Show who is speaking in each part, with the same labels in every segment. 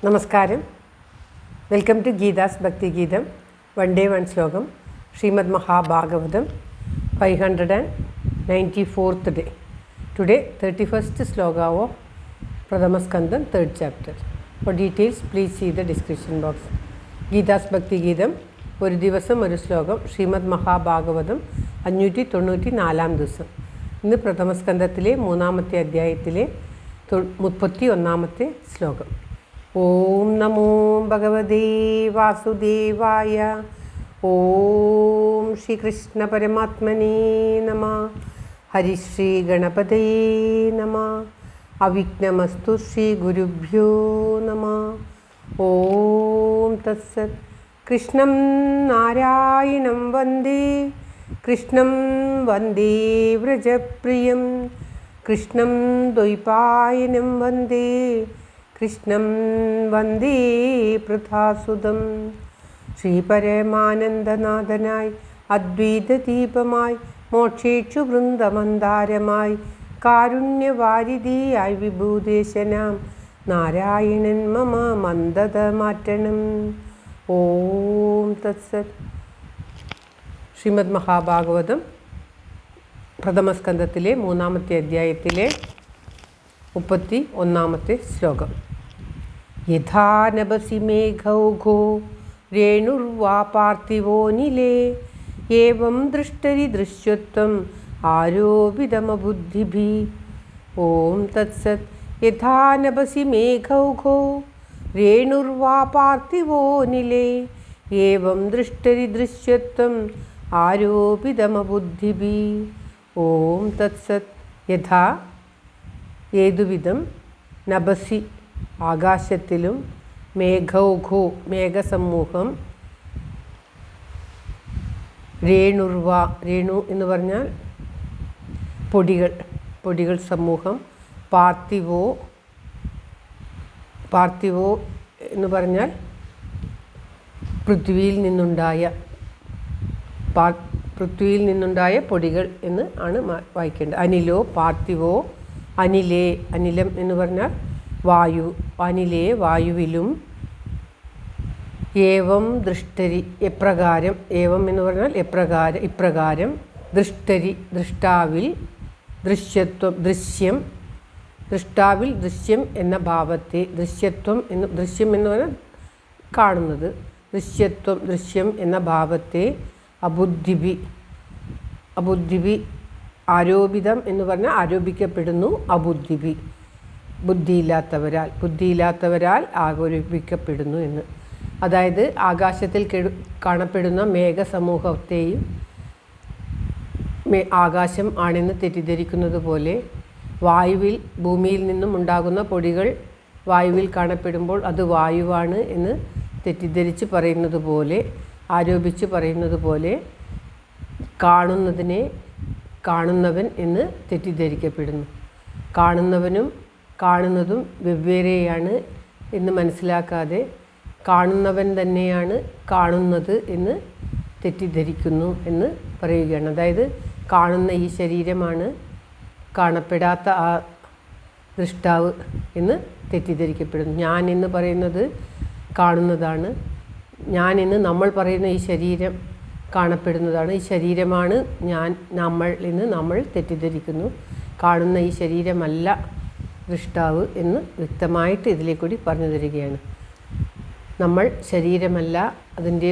Speaker 1: നമസ്കാരം. Welcome to Geetha's ഭക്തി ഗീതം. വൺ ഡേ വൺ ശ്ലോകം. Shrimad Mahabhagavatam 594th day. Today 31st sloka of Pradhama Skandam 3rd chapter. For details please see the description box. Geetha's ഭക്തി ഗീതം ഒരു ദിവസം ഒരു ശ്ലോകം. ശ്രീമദ് മഹാഭാഗവതം 594 ദിവസം. ഇന്ന് പ്രഥമസ്കന്ധത്തിലെ 3ാമത്തെ അധ്യായത്തിലെ 31ാമത്തെ ശ്ലോകം. ഓം നമോ ഭഗവതേ വാസുദേവായ. ഓം ശ്രീകൃഷ്ണ പരമാത്മനേ നമഃ. ഹരിശ്രീ ഗണപതയേ നമഃ. അവിഘ്നമസ്തു ശ്രീ ഗുരുഭ്യോ നമഃ. ഓം തത്സത്. കൃഷ്ണം നാരായണം വന്ദേ കൃഷ്ണം വന്ദേ വ്രജപ്രിയം കൃഷ്ണം ദ്വൈപായനം വന്ദേ കൃഷ്ണം വന്ദേ പൃഥാസുതം. ശ്രീപരമാനന്ദനാഥനായി അദ്വൈതദീപമായി മോക്ഷേക്ഷു വൃന്ദമന്ദാരമായി കാരുണ്യവാരിധിയായി വിഭൂദേശനാം നാരായണൻ മമ മന്ദത മാറ്റണം. ഓം തത്സത്. ശ്രീമദ് മഹാഭാഗവതം പ്രഥമസ്കന്ധത്തിലെ 3ാമത്തെ അധ്യായത്തിലെ 31ാമത്തെ ശ്ലോകം. യഥാ നഭസി മേഘൗഘോ രേണുർവാ പാർത്ഥിവോ നിലേ ഏവം ദൃഷ്ടരി ദൃശ്യത്വം ആരോപിതമബുദ്ധിഭി. ഓം തത്സത്. യഥാ നഭസി മേഘൗഘോ രേണുർവാ പാർത്ഥിവോ നിലേ ഏവം ദൃഷ്ടരി ദൃശ്യത്വം ആരോപിതമബുദ്ധിഭി. ഓം തത്സത്. യഥാ ഏതുവിധം, നഭസി ആകാശത്തിലും, മേഘൗഘോ മേഘസമൂഹം, രേണുർവ രേണു എന്ന് പറഞ്ഞാൽ പൊടികൾ സമൂഹം, പാർത്ഥിവോ എന്ന് പറഞ്ഞാൽ പൃഥ്വിയിൽ നിന്നുണ്ടായ പൊടികൾ എന്ന് ആണ് വായിക്കേണ്ടത്. അനിലോ പാർത്ഥിവോ. അനിലേ അനിലം എന്ന് പറഞ്ഞാൽ വായു. അനിലേ വായുവിലും. ഏവം ദൃഷ്ടരി എപ്രകാരം. ഏവം എന്ന് പറഞ്ഞാൽ ഇപ്രകാരം. ദൃഷ്ടരി ദൃഷ്ടാവിൽ. ദൃശ്യത്വം ദൃശ്യം. ദൃഷ്ടാവിൽ ദൃശ്യം എന്ന ഭാവത്തെ. ദൃശ്യം എന്ന് പറഞ്ഞാൽ കാണുന്നത്. ദൃശ്യം എന്ന ഭാവത്തെ അബുദ്ധിഭി ആരോപിതം എന്ന് പറഞ്ഞാൽ ആരോപിക്കപ്പെടുന്നു. അബുദ്ധിഭി ബുദ്ധിയില്ലാത്തവരാൽ ആരോപിക്കപ്പെടുന്നു എന്ന്. അതായത് ആകാശത്തിൽ കാണപ്പെടുന്ന മേഘസമൂഹത്തെയും ആകാശം ആണെന്ന് തെറ്റിദ്ധരിക്കുന്നത് പോലെ വായുവിൽ ഭൂമിയിൽ നിന്നും ഉണ്ടാകുന്ന പൊടികൾ വായുവിൽ കാണപ്പെടുമ്പോൾ അത് വായുവാണ് എന്ന് തെറ്റിദ്ധരിച്ച് പറയുന്നത് പോലെ, ആരോപിച്ച് പറയുന്നത് പോലെ കാണുന്നതിനെ കാണുന്നവൻ എന്ന് തെറ്റിദ്ധരിക്കപ്പെടുന്നു. കാണുന്നവനും കാണുന്നതും വെവ്വേറെയാണ് എന്ന് മനസ്സിലാക്കാതെ കാണുന്നവൻ തന്നെയാണ് കാണുന്നത് എന്ന് തെറ്റിദ്ധരിക്കുന്നു എന്ന് പറയുകയാണ്. അതായത് കാണുന്ന ഈ ശരീരമാണ് കാണപ്പെടാത്ത ആ ദൃഷ്ടാവ് എന്ന് തെറ്റിദ്ധരിക്കപ്പെടുന്നു. ഞാൻ എന്ന് പറയുന്നത് കാണുന്നതാണ്. ഞാൻ എന്ന് നമ്മൾ പറയുന്ന ഈ ശരീരം കാണപ്പെടുന്നതാണ്. ഈ ശരീരമാണ് ഞാൻ, നമ്മൾ തെറ്റിദ്ധരിക്കുന്നു. കാണുന്ന ഈ ശരീരമല്ല ദൃഷ്ടാവ് എന്ന് വ്യക്തമായിട്ട് ഇതിലേക്കൂടി പറഞ്ഞു തരികയാണ്. നമ്മൾ ശരീരമല്ല, അതിൻ്റെ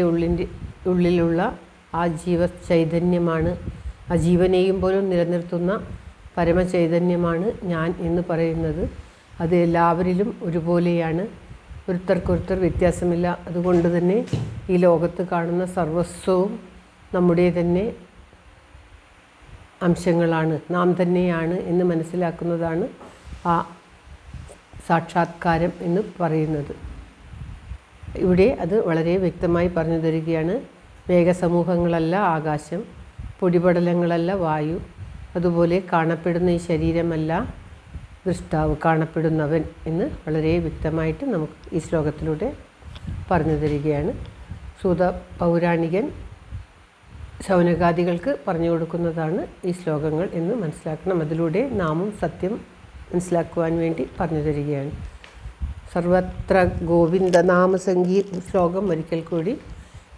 Speaker 1: ഉള്ളിലുള്ള ആ ചൈതന്യമാണ്, ആ ജീവനെയും പോലും നിലനിർത്തുന്ന പരമചൈതന്യമാണ് ഞാൻ എന്ന് പറയുന്നത്. അത് എല്ലാവരിലും ഒരുപോലെയാണ്, ഒരുത്തർക്കൊരുത്തർ വ്യത്യാസമില്ല. അതുകൊണ്ട് തന്നെ ഈ ലോകത്ത് കാണുന്ന സർവസ്വവും നമ്മുടെ തന്നെ അംശങ്ങളാണ്, നാം തന്നെയാണ് എന്ന് മനസ്സിലാക്കുന്നതാണ് ആ സാക്ഷാത്കാരം എന്ന് പറയുന്നത്. ഇവിടെ അത് വളരെ വ്യക്തമായി പറഞ്ഞു തരികയാണ്. മേഘസമൂഹങ്ങളല്ല ആകാശം, പൊടിപടലങ്ങളല്ല വായു, അതുപോലെ കാണപ്പെടുന്ന ഈ ശരീരമല്ല ദൃഷ്ടാവ്, കാണപ്പെടുന്നവൻ എന്ന് വളരെ വ്യക്തമായിട്ട് നമുക്ക് ഈ ശ്ലോകത്തിലൂടെ പറഞ്ഞു തരികയാണ്. സൂത പൗരാണികൻ ശൗനകാദികൾക്ക് പറഞ്ഞു കൊടുക്കുന്നതാണ് ഈ ശ്ലോകങ്ങൾ എന്ന് മനസ്സിലാക്കണം. അതിലൂടെ നാമും സത്യം മനസ്സിലാക്കുവാൻ വേണ്ടി പറഞ്ഞു തരികയാണ്. സർവത്ര ശ്ലോകം ഒരിക്കൽ കൂടി.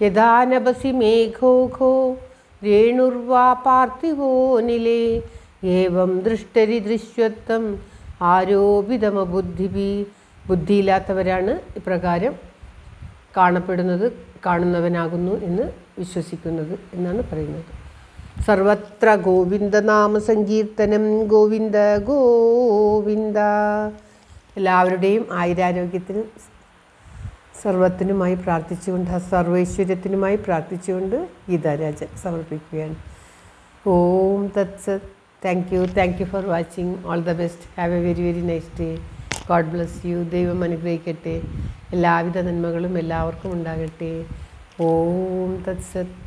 Speaker 1: യഥാനപസി മേഘോഘോ രേണുർവാ പാർത്ഥിവോ നിലേ ഏവം ദൃഷ്ടരി ദൃശ്യത്വം ആരോപിതമബുദ്ധിഭി. ബുദ്ധിയില്ലാത്തവരാണ് ഇപ്രകാരം കാണുന്നവനാകുന്നു എന്ന് വിശ്വസിക്കുന്നത് എന്നാണ് പറയുന്നത്. സർവത്ര ഗോവിന്ദനാമ സങ്കീർത്തനം. ഗോവിന്ദ ഗോവിന്ദ. എല്ലാവരുടെയും ആയുരാരോഗ്യത്തിനും സർവത്തിനുമായി പ്രാർത്ഥിച്ചുകൊണ്ട്, സർവൈശ്വര്യത്തിനുമായി പ്രാർത്ഥിച്ചുകൊണ്ട് ഗീതാരാജൻ സമർപ്പിക്കുകയാണ്. ഓം തത്സത്. Thank you for watching. All the best. Have a very very nice day. God bless you. ദൈവം അനുഗ്രഹിക്കട്ടെ. എല്ലാവിധ നന്മകളും എല്ലാവർക്കും ഉണ്ടാകട്ടെ. ഓം തത്സത്.